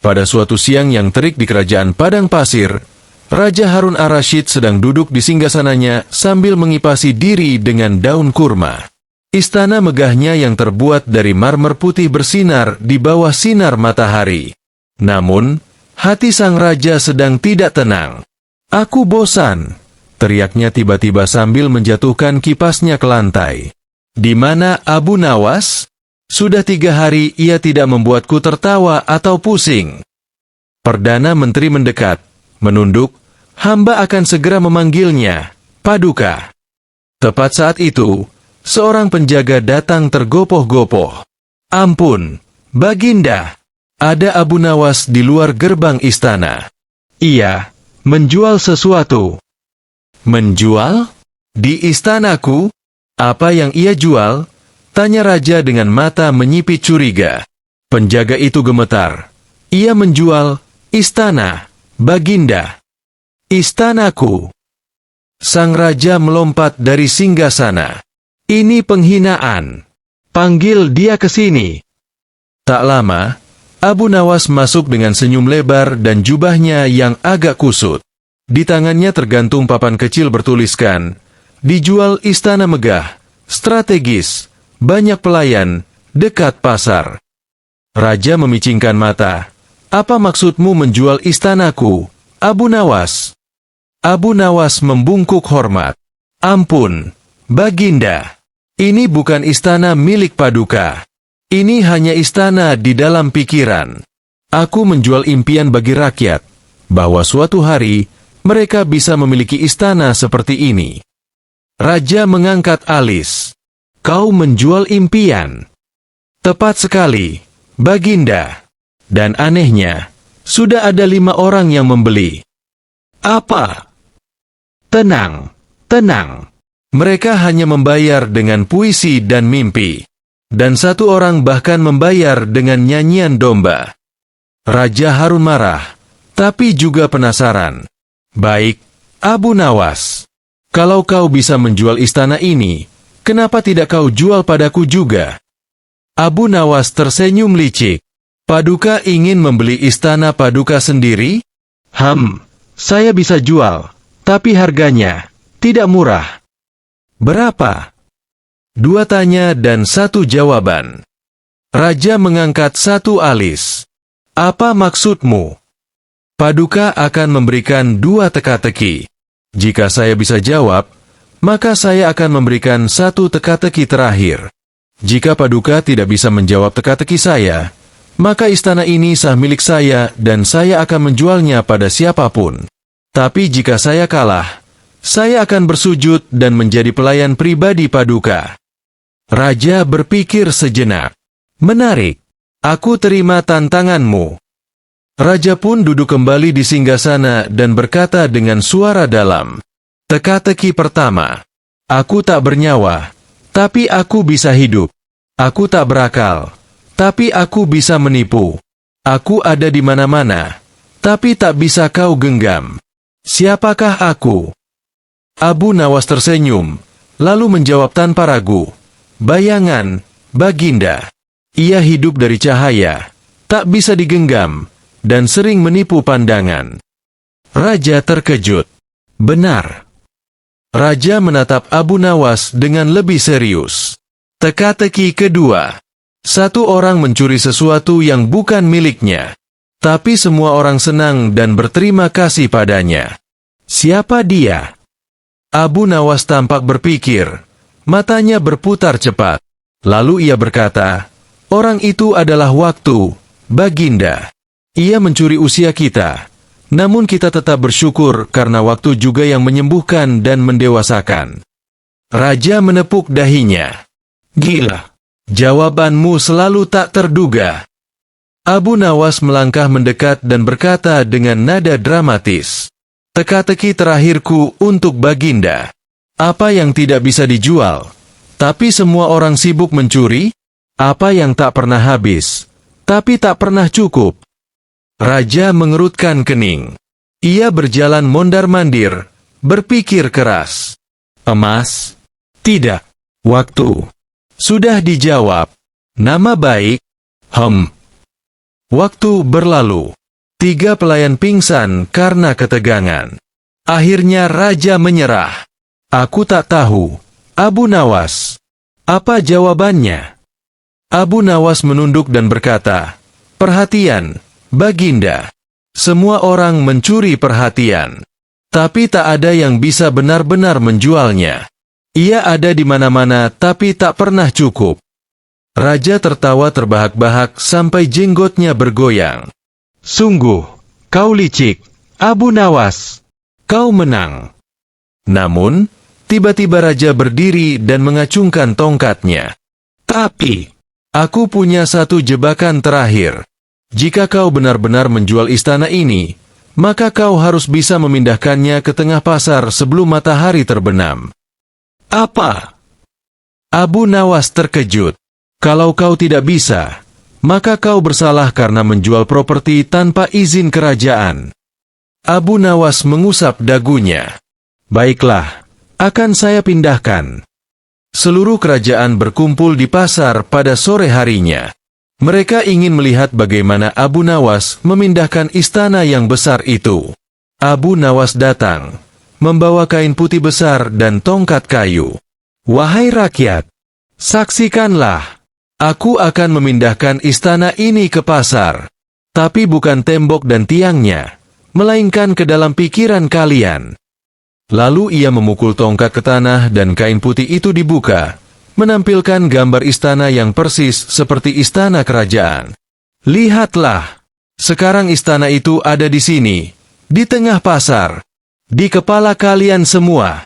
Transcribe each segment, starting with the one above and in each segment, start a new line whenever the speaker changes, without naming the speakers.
Pada suatu siang yang terik di kerajaan Padang Pasir, Raja Harun ar-Rasyid sedang duduk di singgasananya sambil mengipasi diri dengan daun kurma. Istana megahnya yang terbuat dari marmer putih bersinar di bawah sinar matahari. Namun, hati sang raja sedang tidak tenang. "Aku bosan," teriaknya tiba-tiba sambil menjatuhkan kipasnya ke lantai. "Di mana Abu Nawas? Sudah 3 hari ia tidak membuatku tertawa atau pusing." Perdana Menteri mendekat, menunduk, "Hamba akan segera memanggilnya, Paduka." Tepat saat itu, seorang penjaga datang tergopoh-gopoh. "Ampun, Baginda, ada Abu Nawas di luar gerbang istana. Ia menjual sesuatu." "Menjual? Di istanaku? Apa yang ia jual?" tanya raja dengan mata menyipit curiga. Penjaga itu gemetar. "Ia menjual istana, Baginda." "Istanaku?" Sang raja melompat dari singgasana. "Ini penghinaan. Panggil dia ke sini." Tak lama, Abu Nawas masuk dengan senyum lebar dan jubahnya yang agak kusut. Di tangannya tergantung papan kecil bertuliskan, "Dijual istana megah, strategis, banyak pelayan, dekat pasar." Raja memicingkan mata. "Apa maksudmu menjual istanaku, Abu Nawas?" Abu Nawas membungkuk hormat. "Ampun, Baginda. Ini bukan istana milik Paduka. Ini hanya istana di dalam pikiran. Aku menjual impian bagi rakyat, bahwa suatu hari mereka bisa memiliki istana seperti ini." Raja mengangkat alis. "Kau menjual impian?" "Tepat sekali, Baginda. Dan anehnya, sudah ada 5 orang yang membeli." "Apa?" "Tenang, tenang. Mereka hanya membayar dengan puisi dan mimpi. Dan 1 orang bahkan membayar dengan nyanyian domba." Raja Harun marah, tapi juga penasaran. "Baik, Abu Nawas. Kalau kau bisa menjual istana ini, kenapa tidak kau jual padaku juga?" Abu Nawas tersenyum licik. "Paduka ingin membeli istana Paduka sendiri?" Saya bisa jual, tapi harganya tidak murah." "Berapa?" 2 tanya dan 1 jawaban. Raja mengangkat 1 alis. "Apa maksudmu?" "Paduka akan memberikan 2 teka-teki. Jika saya bisa jawab, maka saya akan memberikan 1 teka-teki terakhir. Jika Paduka tidak bisa menjawab teka-teki saya, maka istana ini sah milik saya dan saya akan menjualnya pada siapapun. Tapi jika saya kalah, saya akan bersujud dan menjadi pelayan pribadi Paduka." Raja berpikir sejenak. "Menarik. Aku terima tantanganmu." Raja pun duduk kembali di singgasana dan berkata dengan suara dalam. "Teka-teki pertama. Aku tak bernyawa, tapi aku bisa hidup. Aku tak berakal, tapi aku bisa menipu. Aku ada di mana-mana, tapi tak bisa kau genggam. Siapakah aku?" Abu Nawas tersenyum, lalu menjawab tanpa ragu. "Bayangan, Baginda. Ia hidup dari cahaya, tak bisa digenggam, dan sering menipu pandangan." Raja terkejut. "Benar." Raja menatap Abu Nawas dengan lebih serius. Teka-teki kedua. 1 orang mencuri sesuatu yang bukan miliknya, tapi semua orang senang dan berterima kasih padanya. Siapa dia? Abu Nawas tampak berpikir. Matanya berputar cepat. Lalu ia berkata, "Orang itu adalah waktu, Baginda. Ia mencuri usia kita. Namun kita tetap bersyukur karena waktu juga yang menyembuhkan dan mendewasakan." Raja menepuk dahinya. "Gila. Jawabanmu selalu tak terduga." Abu Nawas melangkah mendekat dan berkata dengan nada dramatis, "Teka-teki terakhirku untuk Baginda. Apa yang tidak bisa dijual, tapi semua orang sibuk mencuri? Apa yang tak pernah habis, tapi tak pernah cukup?" Raja mengerutkan kening. Ia berjalan mondar-mandir, berpikir keras. "Emas? Tidak. Waktu. Sudah dijawab. Nama baik? Waktu berlalu. 3 pelayan pingsan karena ketegangan. Akhirnya raja menyerah. Aku tak tahu, Abu Nawas. Apa jawabannya? Abu Nawas menunduk dan berkata, "Perhatian, Baginda. Semua orang mencuri perhatian. Tapi tak ada yang bisa benar-benar menjualnya. Ia ada di mana-mana tapi tak pernah cukup." Raja tertawa terbahak-bahak sampai jenggotnya bergoyang. "Sungguh, kau licik, Abu Nawas. Kau menang." Namun, tiba-tiba raja berdiri dan mengacungkan tongkatnya. "Tapi, aku punya satu jebakan terakhir. Jika kau benar-benar menjual istana ini, maka kau harus bisa memindahkannya ke tengah pasar sebelum matahari terbenam." "Apa?" Abu Nawas terkejut. "Kalau kau tidak bisa, maka kau bersalah karena menjual properti tanpa izin kerajaan." Abu Nawas mengusap dagunya. "Baiklah, akan saya pindahkan." Seluruh kerajaan berkumpul di pasar pada sore harinya. Mereka ingin melihat bagaimana Abu Nawas memindahkan istana yang besar itu. Abu Nawas datang, membawa kain putih besar dan tongkat kayu. "Wahai rakyat, saksikanlah. Aku akan memindahkan istana ini ke pasar. Tapi bukan tembok dan tiangnya, melainkan ke dalam pikiran kalian." Lalu ia memukul tongkat ke tanah dan kain putih itu dibuka, menampilkan gambar istana yang persis seperti istana kerajaan. "Lihatlah, sekarang istana itu ada di sini, di tengah pasar, di kepala kalian semua."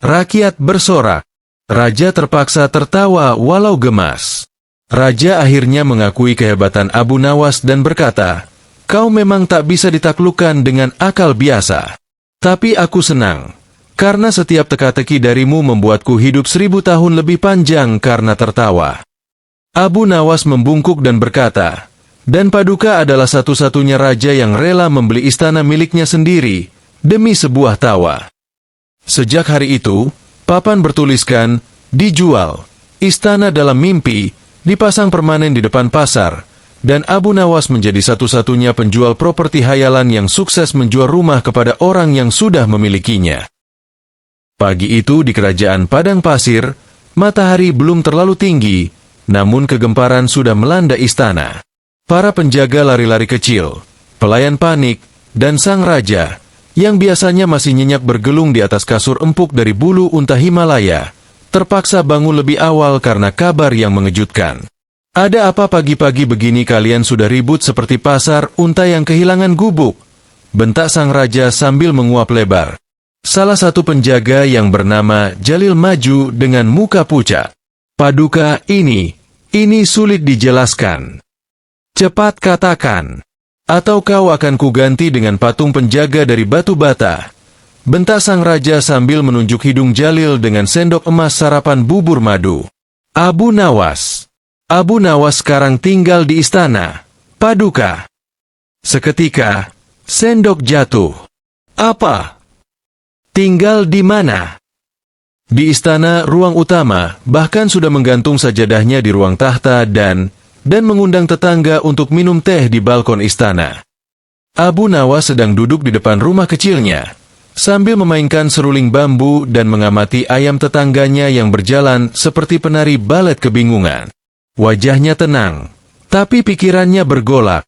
Rakyat bersorak. Raja terpaksa tertawa walau gemas. Raja akhirnya mengakui kehebatan Abu Nawas dan berkata, "Kau memang tak bisa ditaklukkan dengan akal biasa. Tapi aku senang, karena setiap teka-teki darimu membuatku hidup 1000 tahun lebih panjang karena tertawa." Abu Nawas membungkuk dan berkata, "Dan Paduka adalah satu-satunya raja yang rela membeli istana miliknya sendiri, demi sebuah tawa." Sejak hari itu, papan bertuliskan, "Dijual, istana dalam mimpi," dipasang permanen di depan pasar, dan Abu Nawas menjadi satu-satunya penjual properti hayalan yang sukses menjual rumah kepada orang yang sudah memilikinya. Pagi itu di kerajaan Padang Pasir, matahari belum terlalu tinggi, namun kegemparan sudah melanda istana. Para penjaga lari-lari kecil, pelayan panik, dan sang raja, yang biasanya masih nyenyak bergelung di atas kasur empuk dari bulu unta Himalaya, terpaksa bangun lebih awal karena kabar yang mengejutkan. "Ada apa pagi-pagi begini kalian sudah ribut seperti pasar unta yang kehilangan gubuk?" bentak sang raja sambil menguap lebar. Salah satu penjaga yang bernama Jalil maju dengan muka pucat. "Paduka, ini sulit dijelaskan. Cepat katakan, atau kau akan kuganti dengan patung penjaga dari batu bata," bentak sang raja sambil menunjuk hidung Jalil dengan sendok emas sarapan bubur madu. Abu Nawas sekarang tinggal di istana, Paduka." Seketika, sendok jatuh. "Apa? Tinggal di mana?" Di istana ruang utama, bahkan sudah menggantung sajadahnya di ruang tahta dan mengundang tetangga untuk minum teh di balkon istana. Abu Nawas sedang duduk di depan rumah kecilnya, sambil memainkan seruling bambu dan mengamati ayam tetangganya yang berjalan seperti penari balet kebingungan. Wajahnya tenang, tapi pikirannya bergolak.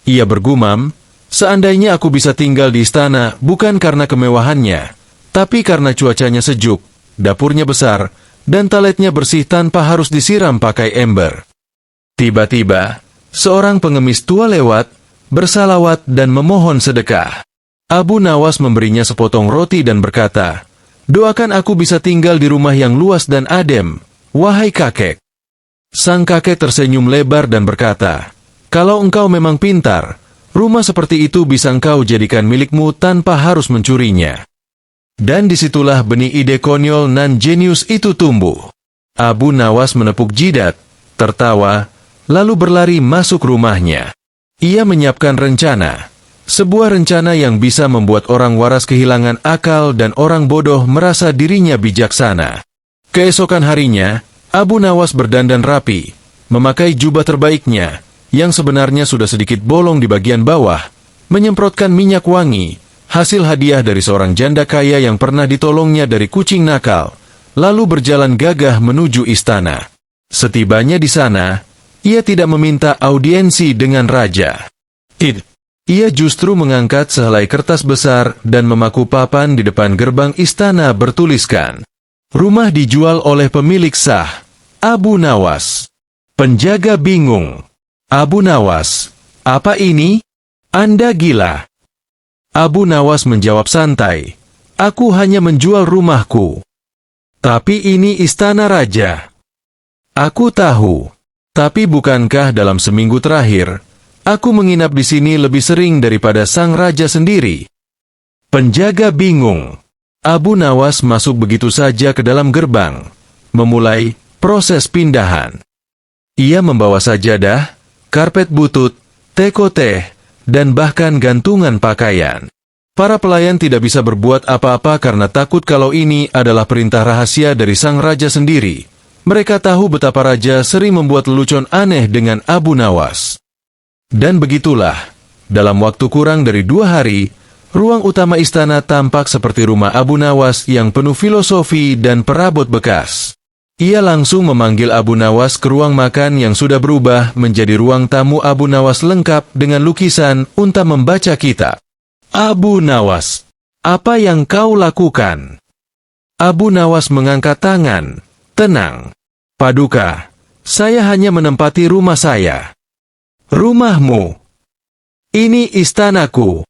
Ia bergumam, "Seandainya aku bisa tinggal di istana bukan karena kemewahannya, tapi karena cuacanya sejuk, dapurnya besar, dan toiletnya bersih tanpa harus disiram pakai ember." Tiba-tiba, seorang pengemis tua lewat, bersalawat dan memohon sedekah. Abu Nawas memberinya sepotong roti dan berkata, "Doakan aku bisa tinggal di rumah yang luas dan adem, wahai kakek." Sang kakek tersenyum lebar dan berkata, "Kalau engkau memang pintar, rumah seperti itu bisa engkau jadikan milikmu tanpa harus mencurinya." Dan disitulah benih ide konyol nan jenius itu tumbuh. Abu Nawas menepuk jidat, tertawa, lalu berlari masuk rumahnya. Ia menyiapkan rencana, sebuah rencana yang bisa membuat orang waras kehilangan akal dan orang bodoh merasa dirinya bijaksana. Keesokan harinya, Abu Nawas berdandan rapi, memakai jubah terbaiknya, yang sebenarnya sudah sedikit bolong di bagian bawah, menyemprotkan minyak wangi, hasil hadiah dari seorang janda kaya yang pernah ditolongnya dari kucing nakal, lalu berjalan gagah menuju istana. Setibanya di sana, ia tidak meminta audiensi dengan raja. Ia justru mengangkat sehelai kertas besar dan memaku papan di depan gerbang istana bertuliskan, "Rumah dijual oleh pemilik sah, Abu Nawas." Penjaga bingung. "Abu Nawas, apa ini? Anda gila?" Abu Nawas menjawab santai, "Aku hanya menjual rumahku. Tapi ini istana raja." "Aku tahu. Tapi bukankah dalam seminggu terakhir, aku menginap di sini lebih sering daripada sang raja sendiri?" Penjaga bingung. Abu Nawas masuk begitu saja ke dalam gerbang, memulai proses pindahan. Ia membawa sajadah, karpet butut, teko teh, dan bahkan gantungan pakaian. Para pelayan tidak bisa berbuat apa-apa karena takut kalau ini adalah perintah rahasia dari sang raja sendiri. Mereka tahu betapa raja sering membuat lelucon aneh dengan Abu Nawas. Dan begitulah, dalam waktu kurang dari 2 hari, ruang utama istana tampak seperti rumah Abu Nawas yang penuh filosofi dan perabot bekas. Ia langsung memanggil Abu Nawas ke ruang makan yang sudah berubah menjadi ruang tamu Abu Nawas lengkap dengan lukisan untuk membaca kitab. "Abu Nawas, apa yang kau lakukan?" Abu Nawas mengangkat tangan. "Tenang, Paduka, saya hanya menempati rumah saya." "Rumahmu? Ini istanaku."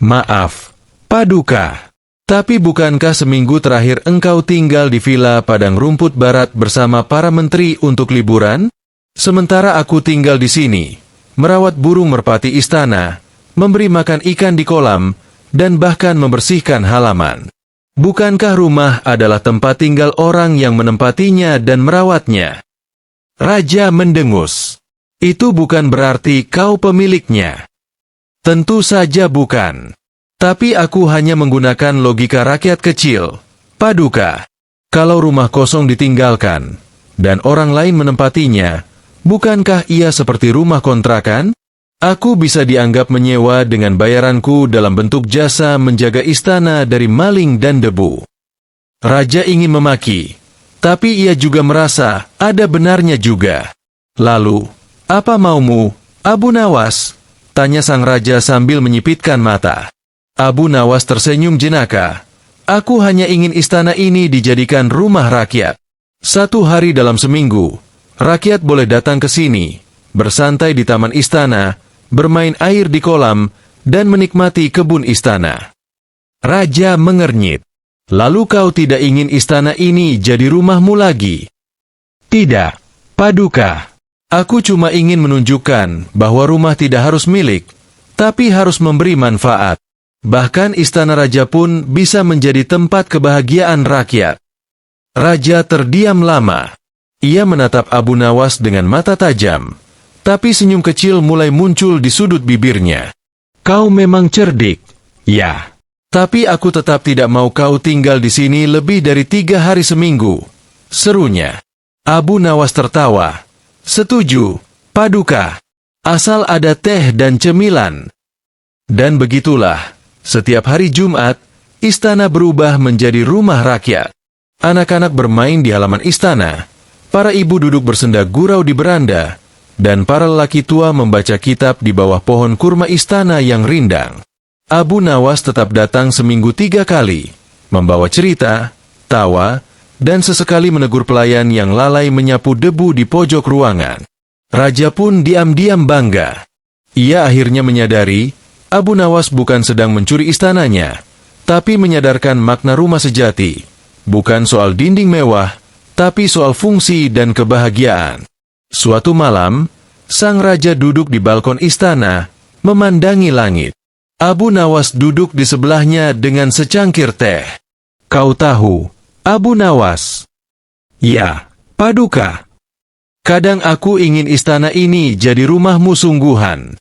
"Maaf, Paduka. Tapi bukankah seminggu terakhir engkau tinggal di villa Padang Rumput Barat bersama para menteri untuk liburan? Sementara aku tinggal di sini, merawat burung merpati istana, memberi makan ikan di kolam, dan bahkan membersihkan halaman. Bukankah rumah adalah tempat tinggal orang yang menempatinya dan merawatnya?" Raja mendengus. "Itu bukan berarti kau pemiliknya." "Tentu saja bukan. Tapi aku hanya menggunakan logika rakyat kecil, Paduka. Kalau rumah kosong ditinggalkan, dan orang lain menempatinya, bukankah ia seperti rumah kontrakan? Aku bisa dianggap menyewa dengan bayaranku dalam bentuk jasa menjaga istana dari maling dan debu." Raja ingin memaki, tapi ia juga merasa ada benarnya juga. "Lalu, apa maumu, Abu Nawas?" tanya sang raja sambil menyipitkan mata. Abu Nawas tersenyum jenaka. "Aku hanya ingin istana ini dijadikan rumah rakyat. 1 hari dalam seminggu, rakyat boleh datang ke sini, bersantai di taman istana, bermain air di kolam, dan menikmati kebun istana." Raja mengernyit. "Lalu kau tidak ingin istana ini jadi rumahmu lagi?" "Tidak, Paduka. Aku cuma ingin menunjukkan bahwa rumah tidak harus milik, tapi harus memberi manfaat. Bahkan istana raja pun bisa menjadi tempat kebahagiaan rakyat." Raja terdiam lama. Ia menatap Abu Nawas dengan mata tajam, tapi senyum kecil mulai muncul di sudut bibirnya. "Kau memang cerdik." "Ya. Tapi aku tetap tidak mau kau tinggal di sini lebih dari 3 hari seminggu," serunya. Abu Nawas tertawa. "Setuju, Paduka. Asal ada teh dan cemilan." Dan begitulah. Setiap hari Jumat, istana berubah menjadi rumah rakyat. Anak-anak bermain di halaman istana, para ibu duduk bersenda gurau di beranda, dan para lelaki tua membaca kitab di bawah pohon kurma istana yang rindang. Abu Nawas tetap datang seminggu 3 kali, membawa cerita, tawa, dan sesekali menegur pelayan yang lalai menyapu debu di pojok ruangan. Raja pun diam-diam bangga. Ia akhirnya menyadari Abu Nawas bukan sedang mencuri istananya, tapi menyadarkan makna rumah sejati. Bukan soal dinding mewah, tapi soal fungsi dan kebahagiaan. Suatu malam, sang raja duduk di balkon istana, memandangi langit. Abu Nawas duduk di sebelahnya dengan secangkir teh. "Kau tahu, Abu Nawas?" "Ya, Paduka. Kadang aku ingin istana ini jadi rumahmu sungguhan."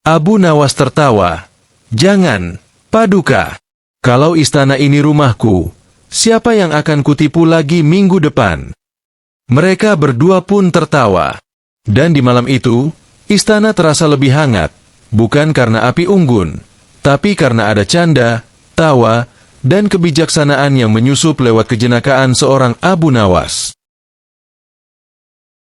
Abu Nawas tertawa. "Jangan, Paduka. Kalau istana ini rumahku, siapa yang akan kutipu lagi minggu depan?" Mereka berdua pun tertawa. Dan di malam itu, Istana terasa lebih hangat, bukan karena api unggun, tapi karena ada canda, tawa, dan kebijaksanaan yang menyusup lewat kejenakaan seorang Abu Nawas.